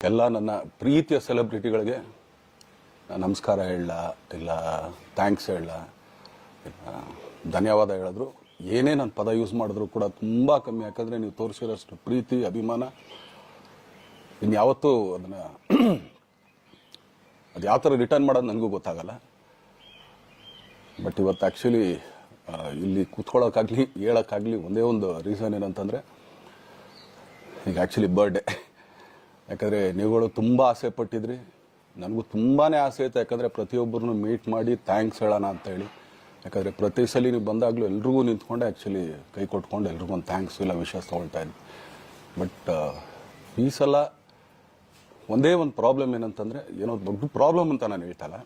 ಎಲ್ಲ ನನ್ನ ಪ್ರೀತಿಯ ಸೆಲೆಬ್ರಿಟಿಗಳಿಗೆ ನಮಸ್ಕಾರ ಹೇಳಲ್ಲ, ಇಲ್ಲ ಥ್ಯಾಂಕ್ಸ್ ಹೇಳಲ್ಲ, ಧನ್ಯವಾದ ಹೇಳಿದ್ರು ಏನೇ ನನ್ನ ಪದ ಯೂಸ್ ಮಾಡಿದ್ರು ಕೂಡ ತುಂಬ ಕಮ್ಮಿ. ಯಾಕಂದರೆ ನೀವು ತೋರಿಸಿರೋಷ್ಟು ಪ್ರೀತಿ ಅಭಿಮಾನ ಇನ್ಯಾವತ್ತೂ ಅದನ್ನು ಅದು ಯಾವ ಥರ ರಿಟರ್ನ್ ಮಾಡೋದು ನನಗೂ ಗೊತ್ತಾಗಲ್ಲ. ಬಟ್ ಇವತ್ತು ಆ್ಯಕ್ಚುಲಿ ಇಲ್ಲಿ ಕೂತ್ಕೊಳ್ಳೋಕ್ಕಾಗಲಿ ಹೇಳೋಕ್ಕಾಗಲಿ ಒಂದೇ ಒಂದು ರೀಸನ್ ಏನಂತಂದರೆ ಈಗ ಆ್ಯಕ್ಚುಲಿ ಬರ್ಡೇ. ಯಾಕಂದರೆ ನೀವುಗಳು ತುಂಬ ಆಸೆ ಪಟ್ಟಿದ್ರಿ, ನನಗೂ ತುಂಬಾ ಆಸೆ ಇತ್ತು. ಯಾಕಂದರೆ ಪ್ರತಿಯೊಬ್ಬರನ್ನು ಮೀಟ್ ಮಾಡಿ ಥ್ಯಾಂಕ್ಸ್ ಹೇಳೋಣ ಅಂತೇಳಿ. ಯಾಕಂದರೆ ಪ್ರತಿ ಸಲ ನೀವು ಬಂದಾಗಲೂ ಎಲ್ರಿಗೂ ನಿಂತ್ಕೊಂಡೆ ಆ್ಯಕ್ಚುಲಿ ಕೈ ಕೊಟ್ಕೊಂಡು ಎಲ್ರಿಗೂ ಒಂದು ಥ್ಯಾಂಕ್ಸ್ ಇಲ್ಲ ವಿಷಯ ತೊಗೊಳ್ತಾ ಇದ್ದೆ. ಬಟ್ ಈ ಸಲ ಒಂದೇ ಒಂದು ಪ್ರಾಬ್ಲಮ್ ಏನಂತಂದರೆ, ಏನೋ ದೊಡ್ಡ ಪ್ರಾಬ್ಲಮ್ ಅಂತ ನಾನು ಹೇಳ್ತಲ್ಲ,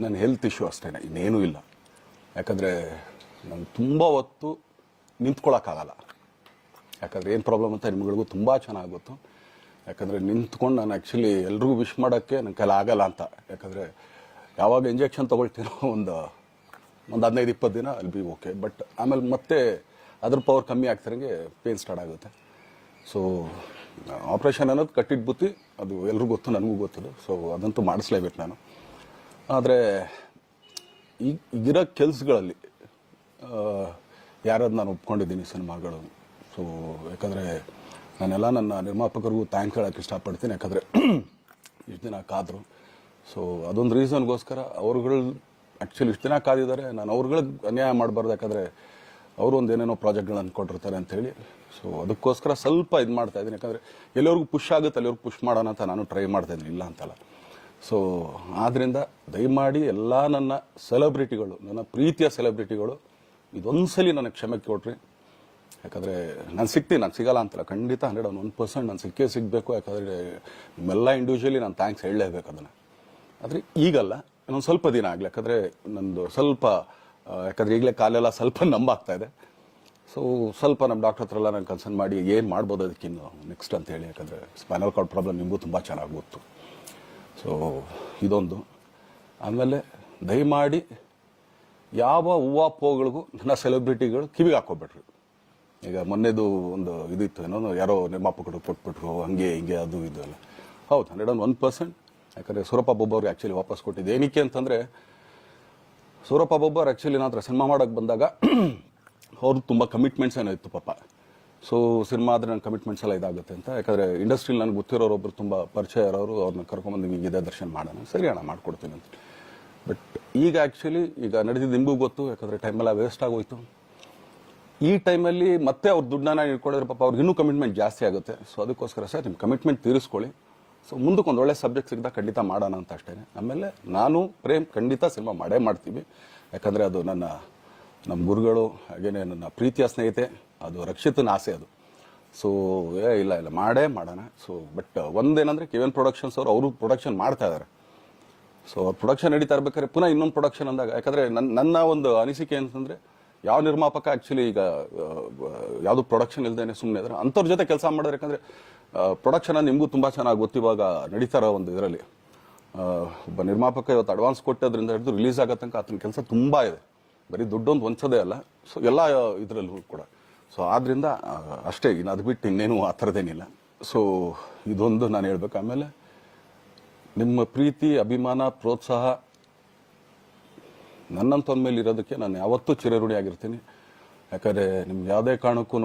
ನನ್ನ ಹೆಲ್ತ್ ಇಶ್ಯೂ ಅಷ್ಟೇ, ಇನ್ನೇನೂ ಇಲ್ಲ. ಯಾಕಂದರೆ ನಾನು ತುಂಬ ಹೊತ್ತು ನಿಂತ್ಕೊಳ್ಳೋಕ್ಕಾಗಲ್ಲ. ಯಾಕಂದರೆ ಏನು ಪ್ರಾಬ್ಲಮ್ ಅಂತ ನಿಮ್ಗಳಿಗೂ ತುಂಬ ಚೆನ್ನಾಗಿ ಗೊತ್ತು. ಯಾಕಂದರೆ ನಿಂತ್ಕೊಂಡು ನಾನು ಆ್ಯಕ್ಚುಲಿ ಎಲ್ರಿಗೂ ವಿಶ್ ಮಾಡೋಕ್ಕೆ ನನ್ನ ಕೈಲಿ ಆಗಲ್ಲ ಅಂತ. ಯಾಕಂದರೆ ಯಾವಾಗ ಇಂಜೆಕ್ಷನ್ ತೊಗೊಳ್ತೀನೋ ಒಂದು 15-20 ದಿನ ಅಲ್ಲಿ ಬಿ ಓಕೆ. ಬಟ್ ಆಮೇಲೆ ಮತ್ತೆ ಅದ್ರ ಪವರ್ ಕಮ್ಮಿ ಆಗ್ತಿರಂಗೆ ಪೇನ್ ಸ್ಟಾರ್ಟ್ ಆಗುತ್ತೆ. ಸೊ ಆಪ್ರೇಷನ್ ಅನ್ನೋದು ಕಟ್ಟಿಟ್ಟು ಬುತ್ತಿ, ಅದು ಎಲ್ರಿಗೂ ಗೊತ್ತು, ನನಗೂ ಗೊತ್ತದು. ಸೊ ಅದಂತೂ ಮಾಡಿಸ್ಲೇಬೇಕು ನಾನು. ಆದರೆ ಈಗಿರೋ ಕೆಲಸಗಳಲ್ಲಿ ಯಾರಾದ್ರು ನಾನು ಒಪ್ಕೊಂಡಿದ್ದೀನಿ ಸಿನಿಮಾಗಳು. ಸೊ ಯಾಕಂದರೆ ನಾನೆಲ್ಲ ನನ್ನ ನಿರ್ಮಾಪಕರಿಗೂ ಥ್ಯಾಂಕ್ಸ್ ಹೇಳೋಕ್ಕೆ ಇಷ್ಟಪಡ್ತೀನಿ. ಯಾಕಂದರೆ ಇಷ್ಟು ದಿನ ಕಾದರು. ಸೊ ಅದೊಂದು ರೀಸನ್ಗೋಸ್ಕರ ಅವ್ರುಗಳು ಆ್ಯಕ್ಚುಲಿ ಇಷ್ಟು ದಿನ ಕಾದಿದ್ದಾರೆ. ನಾನು ಅವ್ರುಗಳಿಗೆ ಅನ್ಯಾಯ ಮಾಡಬಾರ್ದು. ಯಾಕಂದರೆ ಅವರು ಒಂದು ಏನೇನೋ ಪ್ರಾಜೆಕ್ಟ್ಗಳನ್ನು ಕೊಟ್ಟಿರ್ತಾರೆ ಅಂಥೇಳಿ. ಸೊ ಅದಕ್ಕೋಸ್ಕರ ಸ್ವಲ್ಪ ಇದು ಮಾಡ್ತಾಯಿದ್ದೀನಿ. ಯಾಕಂದರೆ ಎಲ್ಲಿವರೆಗೂ ಪುಷ್ ಆಗುತ್ತೆ ಅಲ್ಲಿವರೆಗೂ ಪುಷ್ ಮಾಡೋಣ ಅಂತ ನಾನು ಟ್ರೈ ಮಾಡ್ತಾಯಿದ್ದೀನಿ, ಇಲ್ಲ ಅಂತಲ್ಲ. ಸೊ ಆದ್ದರಿಂದ ದಯಮಾಡಿ ಎಲ್ಲ ನನ್ನ ಸೆಲೆಬ್ರಿಟಿಗಳು, ನನ್ನ ಪ್ರೀತಿಯ ಸೆಲೆಬ್ರಿಟಿಗಳು, ಇದೊಂದು ಸಲ ನನಗೆ ಕ್ಷಮೆ ಕೊಟ್ರಿ. ಯಾಕಂದರೆ ನಾನು ಸಿಗ್ತೀನಿ, ನಾನು ಸಿಗಲ್ಲ ಅಂತಲ್ಲ, ಖಂಡಿತ 101% ನಾನು ಸಿಕ್ಕೇ ಸಿಗಬೇಕು. ಯಾಕಂದರೆ ನಿಮ್ಮೆಲ್ಲ ಇಂಡಿವಿಜುವಲಿ ನಾನು ಥ್ಯಾಂಕ್ಸ್ ಹೇಳಲೇಬೇಕು ಅದನ್ನು. ಆದರೆ ಈಗಲ್ಲ, ಇನ್ನೊಂದು ಸ್ವಲ್ಪ ದಿನ ಆಗಲಿ. ಯಾಕಂದರೆ ನಂದು ಸ್ವಲ್ಪ ಯಾಕಂದರೆ ಈಗಲೇ ಕಾಲೆಲ್ಲ ಸ್ವಲ್ಪ ನಂಬಾಗ್ತಾ ಇದೆ. ಸೊ ಸ್ವಲ್ಪ ನಮ್ಮ ಡಾಕ್ಟರ್ ಹತ್ರ ಎಲ್ಲ ನಾನು ಕನ್ಸರ್ನ್ ಮಾಡಿ ಏನು ಮಾಡ್ಬೋದು ಅದಕ್ಕಿನ್ನು ನೆಕ್ಸ್ಟ್ ಅಂತೇಳಿ. ಯಾಕಂದರೆ ಸ್ಪೈನಲ್ ಕಾರ್ಡ್ ಪ್ರಾಬ್ಲಮ್ ನಿಮಗೂ ತುಂಬ ಚೆನ್ನಾಗಿ ಗೊತ್ತು. ಸೊ ಇದೊಂದು. ಆಮೇಲೆ ದಯಮಾಡಿ ಯಾವ ಹೂವಾಪೋಗಳಿಗೂ ನನ್ನ ಸೆಲೆಬ್ರಿಟಿಗಳು ಕಿವಿಗೆ ಹಾಕೋಬೇಡ್ರಿ. ಈಗ ಮೊನ್ನೆದು ಒಂದು ಇದಿತ್ತು, ಏನೋ ಯಾರೋ ನಿರ್ಮಾಪಕರು ಕೊಟ್ಬಿಟ್ರು, ಹಂಗೆ ಹಿಂಗೆ ಅದು ಇದು ಎಲ್ಲ. ಹೌದು, 101%. ಯಾಕಂದರೆ ಸೂರಪ್ಪ ಬೊಬ್ಬ ಅವ್ರಿಗೆ ಆ್ಯಕ್ಚುಲಿ ವಾಪಸ್ ಕೊಟ್ಟಿದ್ದು ಏನಕ್ಕೆ ಅಂತಂದರೆ, ಸೂರಪ್ಪ ಬೊಬ್ಬ ಅವ್ರು ಆ್ಯಕ್ಚುಲಿ ನನ್ನ ಹತ್ರ ಸಿನಿಮಾ ಮಾಡೋಕ್ಕೆ ಬಂದಾಗ ಅವ್ರದ್ದು ತುಂಬ ಕಮಿಟ್ಮೆಂಟ್ಸ್ ಏನೋ ಇತ್ತು ಪಾಪ. ಸೊ ಸಿನಿಮಾ ಆದರೆ ನನ್ನ ಕಮಿಟ್ಮೆಂಟ್ಸ್ ಎಲ್ಲ ಇದಾಗುತ್ತೆ ಅಂತ. ಯಾಕಂದರೆ ಇಂಡಸ್ಟ್ರಿಲಿ ನನಗೆ ಗೊತ್ತಿರೋರೊಬ್ಬರು ತುಂಬ ಪರಿಚಯ ಇರೋರು, ಅವ್ರನ್ನ ಕರ್ಕೊಂಬಂದು ಹಿಂಗಿದೆ ದರ್ಶನ ಮಾಡೋಣ, ಸರಿ ಅಣ್ಣ ಮಾಡ್ಕೊಡ್ತೀನಿ ಅಂತ. ಬಟ್ ಈಗ ಆ್ಯಕ್ಚುಲಿ ಈಗ ನಡೆದಿದ್ದು ನಿಮಗೂ ಗೊತ್ತು. ಯಾಕಂದರೆ ಟೈಮೆಲ್ಲ ವೇಸ್ಟ್ ಆಗೋಯ್ತು. ಈ ಟೈಮಲ್ಲಿ ಮತ್ತೆ ಅವ್ರ ದುಡ್ಡನ್ನ ಇಟ್ಕೊಂಡಿದ್ರೆ ಪಾಪ ಅವ್ರಿಗೆ ಇನ್ನೂ ಕಮಿಟ್ಮೆಂಟ್ ಜಾಸ್ತಿ ಆಗುತ್ತೆ. ಸೊ ಅದಕ್ಕೋಸ್ಕರ ಸರ್ ನಿಮ್ಮ ಕಮಿಟ್ಮೆಂಟ್ ತೀರಿಸ್ಕೊಳ್ಳಿ. ಸೊ ಮುಂದಕ್ಕೆ ಒಂದು ಒಳ್ಳೆ ಸಬ್ಜೆಕ್ಟ್ ಸಿಗ್ದಾಗ ಖಂಡಿತ ಮಾಡೋಣ ಅಂತ ಅಷ್ಟೇ. ಆಮೇಲೆ ನಾನು ಪ್ರೇಮ್ ಖಂಡಿತ ಸಿನಿಮಾ ಮಾಡೇ ಮಾಡ್ತೀವಿ. ಯಾಕಂದರೆ ಅದು ನಮ್ಮ ಗುರುಗಳು, ಹಾಗೇನೆ ನನ್ನ ಪ್ರೀತಿಯ ಸ್ನೇಹಿತೆ, ಅದು ರಕ್ಷಿತನ ಆಸೆ ಅದು. ಸೊ ಇಲ್ಲ ಮಾಡೇ ಮಾಡೋಣ. ಸೊ ಬಟ್ ಒಂದೇನಂದರೆ KVN ಪ್ರೊಡಕ್ಷನ್ಸ್ ಅವರು ಪ್ರೊಡಕ್ಷನ್ ಮಾಡ್ತಾ ಇದ್ದಾರೆ. ಸೊ ಅವ್ರ ಪ್ರೊಡಕ್ಷನ್ ನಡೀತಾ ಇರ್ಬೇಕಾದ್ರೆ ಪುನಃ ಇನ್ನೊಂದು ಪ್ರೊಡಕ್ಷನ್ ಅಂದಾಗ, ಯಾಕಂದರೆ ನನ್ನ ಒಂದು ಅನಿಸಿಕೆ ಅಂತಂದರೆ, ಯಾವ ನಿರ್ಮಾಪಕ ಆ್ಯಕ್ಚುಲಿ ಈಗ ಯಾವುದು ಪ್ರೊಡಕ್ಷನ್ ಇಲ್ದೇನೆ ಸುಮ್ಮನೆ ಇದ್ದಾರೆ ಅಂಥವ್ರ ಜೊತೆ ಕೆಲಸ ಮಾಡಿದ್ರೆ. ಯಾಕಂದರೆ ಪ್ರೊಡಕ್ಷನ್ ನಿಮಗೂ ತುಂಬ ಚೆನ್ನಾಗಿ ಗೊತ್ತು. ಇವಾಗ ನಡೀತಾ ಇರೋ ಒಂದು ಇದರಲ್ಲಿ ಒಬ್ಬ ನಿರ್ಮಾಪಕ ಇವತ್ತು ಅಡ್ವಾನ್ಸ್ ಕೊಟ್ಟೋದ್ರಿಂದ ಹಿಡಿದು ರಿಲೀಸ್ ಆಗೋ ತನಕ ಆತನ ಕೆಲಸ ತುಂಬ ಇದೆ. ಬರೀ ದುಡ್ಡೊಂದು ಹೊಂಚೋದೇ ಅಲ್ಲ, ಸೊ ಎಲ್ಲ ಇದರಲ್ಲೂ ಕೂಡ. ಸೊ ಆದ್ದರಿಂದ ಅಷ್ಟೇ, ಇನ್ನು ಅದು ಬಿಟ್ಟು ಇನ್ನೇನು ಆ ಥರದ್ದೇನಿಲ್ಲ. ಸೊ ಇದೊಂದು ನಾನು ಹೇಳ್ಬೇಕು. ಆಮೇಲೆ ನಿಮ್ಮ ಪ್ರೀತಿ, ಅಭಿಮಾನ, ಪ್ರೋತ್ಸಾಹ ನನ್ನಂಥವ್ರ ಮೇಲೆ ಇರೋದಕ್ಕೆ ನಾನು ಯಾವತ್ತೂ ಚಿರಋಣಿಯಾಗಿರ್ತೀನಿ. ಯಾಕಂದರೆ ನಿಮ್ಗೆ ಯಾವುದೇ ಕಾರಣಕ್ಕೂ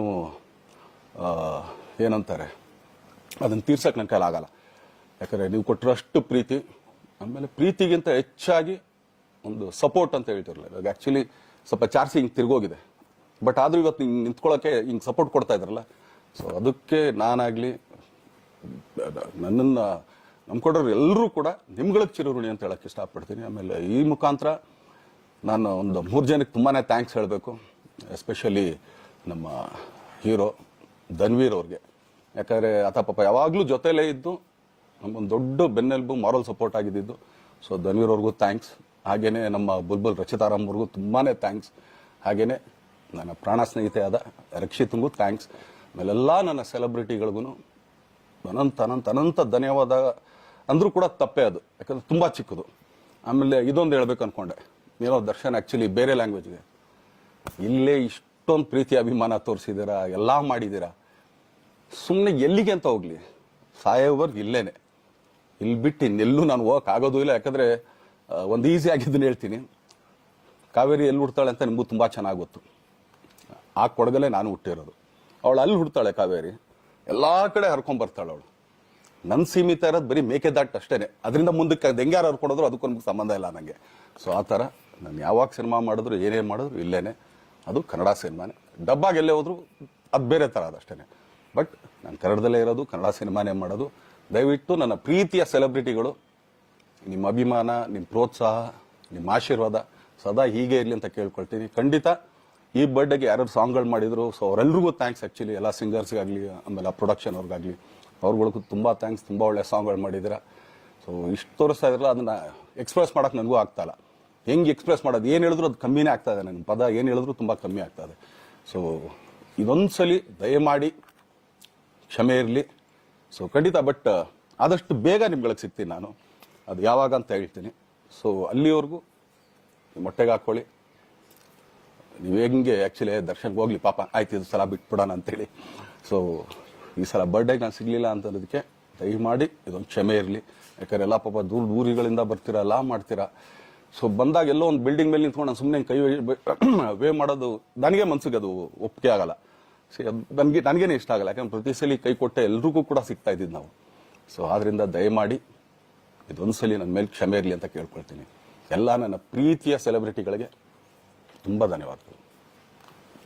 ಏನಂತಾರೆ ಅದನ್ನು ತೀರ್ಸೋಕ್ಕೆ ನನ್ನ ಕೈಲಾಗಲ್ಲ. ಯಾಕಂದರೆ ನೀವು ಕೊಟ್ಟಿರೋಷ್ಟು ಪ್ರೀತಿ, ಆಮೇಲೆ ಪ್ರೀತಿಗಿಂತ ಹೆಚ್ಚಾಗಿ ಒಂದು ಸಪೋರ್ಟ್ ಅಂತ ಹೇಳ್ತಿರಲಿಲ್ಲ. ಇವಾಗ ಆ್ಯಕ್ಚುಲಿ ಸ್ವಲ್ಪ ಚಾರ್ಜ್ ಹಿಂಗೆ ತಿರ್ಗೋಗಿದೆ. ಬಟ್ ಆದರೂ ಇವತ್ತು ಹಿಂಗೆ ನಿಂತ್ಕೊಳ್ಳೋಕ್ಕೆ ಹಿಂಗೆ ಸಪೋರ್ಟ್ ಕೊಡ್ತಾ ಇದ್ರಲ್ಲ. ಸೊ ಅದಕ್ಕೆ ನಾನಾಗಲಿ ನನ್ನನ್ನು ನಂಬ್ಕೊಡೋರು ಎಲ್ಲರೂ ಕೂಡ ನಿಮ್ಗಳಿಗೆ ಚಿರಋಣಿ ಅಂತ ಹೇಳೋಕ್ಕೆ ಇಷ್ಟಪಡ್ತೀನಿ. ಆಮೇಲೆ ಈ ಮುಖಾಂತರ ನಾನು ಒಂದು 3 ಜನಕ್ಕೆ ತುಂಬಾ ಥ್ಯಾಂಕ್ಸ್ ಹೇಳಬೇಕು. ಎಸ್ಪೆಷಲಿ ನಮ್ಮ ಹೀರೋ ಧನ್ವೀರ್ ಅವ್ರಿಗೆ. ಯಾಕಂದರೆ ಆತ ಪಾಪ ಯಾವಾಗಲೂ ಜೊತೆಲೇ ಇದ್ದು ನಮಗೊಂದು ದೊಡ್ಡ ಬೆನ್ನೆಲುಬು, ಮಾರಲ್ ಸಪೋರ್ಟ್ ಆಗಿದ್ದು. ಸೊ ಧನ್ವೀರ್ ಅವ್ರಿಗೂ ಥ್ಯಾಂಕ್ಸ್. ಹಾಗೆಯೇ ನಮ್ಮ ಬುಲ್ಬುಲ್ ರಚಿತಾರಾಮ್ ಅವ್ರಿಗೂ ತುಂಬಾ ಥ್ಯಾಂಕ್ಸ್. ಹಾಗೆಯೇ ನನ್ನ ಪ್ರಾಣ ಸ್ನೇಹಿತೆ ಆದ ರಕ್ಷಿತಂಗೂ ಥ್ಯಾಂಕ್ಸ್. ಆಮೇಲೆಲ್ಲ ನನ್ನ ಸೆಲೆಬ್ರಿಟಿಗಳಿಗೂ ಅನಂತ ಧನ್ಯವಾದ ಅಂದರೂ ಕೂಡ ತಪ್ಪೇ ಅದು. ಯಾಕಂದರೆ ತುಂಬ ಚಿಕ್ಕದು. ಆಮೇಲೆ ಇದೊಂದು ಹೇಳ್ಬೇಕು ಅಂದ್ಕೊಂಡೆ, ಏನೋ ದರ್ಶನ್ ಆ್ಯಕ್ಚುಲಿ ಬೇರೆ ಲ್ಯಾಂಗ್ವೇಜ್ಗೆ ಇಲ್ಲೇ ಇಷ್ಟೊಂದು ಪ್ರೀತಿ ಅಭಿಮಾನ ತೋರಿಸಿದ್ದೀರಾ, ಎಲ್ಲ ಮಾಡಿದ್ದೀರಾ, ಸುಮ್ಮನೆ ಎಲ್ಲಿಗೆ ಅಂತ ಹೋಗಲಿ. ಸಾಯೋವರೆಗೂ ಇಲ್ಲೇನೆ, ಇಲ್ಲಿ ಬಿಟ್ಟು ಇನ್ನೆಲ್ಲೂ ನಾನು ಹೋಗಕ್ಕೆ ಆಗೋದು ಇಲ್ಲ. ಯಾಕಂದರೆ ಒಂದು ಈಸಿ ಆಗಿದ್ದನ್ನು ಹೇಳ್ತೀನಿ, ಕಾವೇರಿ ಎಲ್ಲಿ ಹುಡ್ತಾಳೆ ಅಂತ ನಿಮಗೂ ತುಂಬ ಚೆನ್ನಾಗಿ ಗೊತ್ತು. ಆ ಕೊಡಗಲ್ಲೇ ನಾನು ಹುಟ್ಟಿರೋದು. ಅವಳು ಅಲ್ಲಿ ಹುಡ್ತಾಳೆ ಕಾವೇರಿ, ಎಲ್ಲ ಕಡೆ ಹರ್ಕೊಂಡ್ಬರ್ತಾಳೆ ಅವಳು. ನನ್ನ ಸೀಮಿತ ಇರೋದು ಬರೀ ಮೇಕೆದಾಟ್ ಅಷ್ಟೇ, ಅದರಿಂದ ಮುಂದಕ್ಕೆ ಅದು ಹೆಂಗೆ ಯಾರು ಹರ್ಕೊಡೋದ್ರು ಅದಕ್ಕೂ ನಮ್ಗೆ ಸಂಬಂಧ ಇಲ್ಲ ನನಗೆ. ಸೊ ಆ ಥರ ನಾನು ಯಾವಾಗ ಸಿನಿಮಾ ಮಾಡಿದ್ರು ಏನೇ ಮಾಡಿದ್ರು ಇಲ್ಲೇನೆ, ಅದು ಕನ್ನಡ ಸಿನಿಮಾನೇ. ಡಬ್ಬಾಗಿ ಎಲ್ಲೇ ಹೋದ್ರು ಅದು ಬೇರೆ ಥರ ಅದಷ್ಟೇ. ಬಟ್ ನಾನು ಕನ್ನಡದಲ್ಲೇ ಇರೋದು, ಕನ್ನಡ ಸಿನಿಮಾನೇ ಮಾಡೋದು. ದಯವಿಟ್ಟು ನನ್ನ ಪ್ರೀತಿಯ ಸೆಲೆಬ್ರಿಟಿಗಳು, ನಿಮ್ಮ ಅಭಿಮಾನ, ನಿಮ್ಮ ಪ್ರೋತ್ಸಾಹ, ನಿಮ್ಮ ಆಶೀರ್ವಾದ ಸದಾ ಹೀಗೆ ಇರಲಿ ಅಂತ ಕೇಳ್ಕೊಳ್ತೀನಿ. ಖಂಡಿತ ಈ ಬರ್ಡೇಗೆ ಯಾರು ಸಾಂಗ್ಗಳು ಮಾಡಿದ್ರು, ಸೊ ಅವರೆಲ್ರಿಗೂ ಥ್ಯಾಂಕ್ಸ್. ಆ್ಯಕ್ಚುಲಿ ಎಲ್ಲ ಸಿಂಗರ್ಸ್ಗಾಗಲಿ, ಆಮೇಲೆ ಆ ಪ್ರೊಡಕ್ಷನ್ ಅವ್ರಿಗಾಗಲಿ, ಅವ್ರುಗಳಿಗೂ ತುಂಬ ಥ್ಯಾಂಕ್ಸ್. ತುಂಬ ಒಳ್ಳೆ ಸಾಂಗ್ಗಳು ಮಾಡಿದ್ದೀರಾ. ಸೊ ಇಷ್ಟು ತೋರಿಸ್ತಾ ಇದ್ರಲ್ಲ, ಅದನ್ನು ಎಕ್ಸ್ಪ್ರೆಸ್ ಮಾಡೋಕ್ಕೆ ನನಗೂ ಆಗ್ತಾಯಿಲ್ಲ. ಹೆಂಗೆ ಎಕ್ಸ್ಪ್ರೆಸ್ ಮಾಡೋದು, ಏನು ಹೇಳಿದ್ರು ಅದು ಕಮ್ಮಿನೇ ಆಗ್ತಾಯಿದೆ. ನನ್ನ ಪದ ಏನು ಹೇಳಿದ್ರು ತುಂಬ ಕಮ್ಮಿ ಆಗ್ತಾಯಿದೆ. ಸೊ ಇದೊಂದು ಸಲ ದಯಮಾಡಿ ಕ್ಷಮೆ ಇರಲಿ. ಸೊ ಖಂಡಿತ, ಬಟ್ ಆದಷ್ಟು ಬೇಗ ನಿಮ್ಗಳಿಗೆ ಸಿಗ್ತೀನಿ ನಾನು, ಅದು ಯಾವಾಗ ಅಂತ ಹೇಳ್ತೀನಿ. ಸೊ ಅಲ್ಲಿವರೆಗೂ ಮೊಟ್ಟೆಗೆ ಹಾಕ್ಕೊಳ್ಳಿ. ನೀವು ಹೆಂಗೆ ಆ್ಯಕ್ಚುಲಿ ದರ್ಶನ್ಗೆ ಹೋಗ್ಲಿ ಪಾಪ, ಆಯ್ತು ಇದು ಸಲ ಬಿಟ್ಬಿಡೋಣ ಅಂತೇಳಿ. ಸೊ ಈ ಸಲ ಬರ್ಡೇಗೆ ನಾನು ಸಿಗಲಿಲ್ಲ ಅಂತಂದಕ್ಕೆ ದಯಮಾಡಿ ಇದೊಂದು ಕ್ಷಮೆ ಇರಲಿ. ಯಾಕಂದ್ರೆ ಎಲ್ಲ ಪಾಪ ದೂರಗಳಿಂದ ಬರ್ತೀರಾ, ಎಲ್ಲ ಮಾಡ್ತೀರಾ. ಸೊ ಬಂದಾಗ ಎಲ್ಲೋ ಒಂದು ಬಿಲ್ಡಿಂಗ್ ಮೇಲೆ ನಿಂತ್ಕೊಂಡು ನಾನು ಸುಮ್ಮನೆ ಕೈ ವೇ ಮಾಡೋದು ನನಗೆ ಮನ್ಸಿಗೆ ಅದು ಒಪ್ಪಿಗೆ ಆಗಲ್ಲ. ಸೊ ನನಗೇನೆ ಇಷ್ಟ ಆಗಲ್ಲ. ಯಾಕಂದ್ರೆ ಪ್ರತಿ ಸಲ ಕೈ ಕೊಟ್ಟೆ ಎಲ್ರಿಗೂ ಕೂಡ ಸಿಗ್ತಾ ಇದ್ದಿದ್ದು ನಾವು. ಸೊ ಆದ್ರಿಂದ ದಯಮಾಡಿ ಇದೊಂದು ಸಲ ನನ್ನ ಮೇಲೆ ಕ್ಷಮೆ ಇರಲಿ ಅಂತ ಕೇಳ್ಕೊಳ್ತೀನಿ. ಎಲ್ಲ ನನ್ನ ಪ್ರೀತಿಯ ಸೆಲೆಬ್ರಿಟಿಗಳಿಗೆ ತುಂಬ ಧನ್ಯವಾದಗಳು.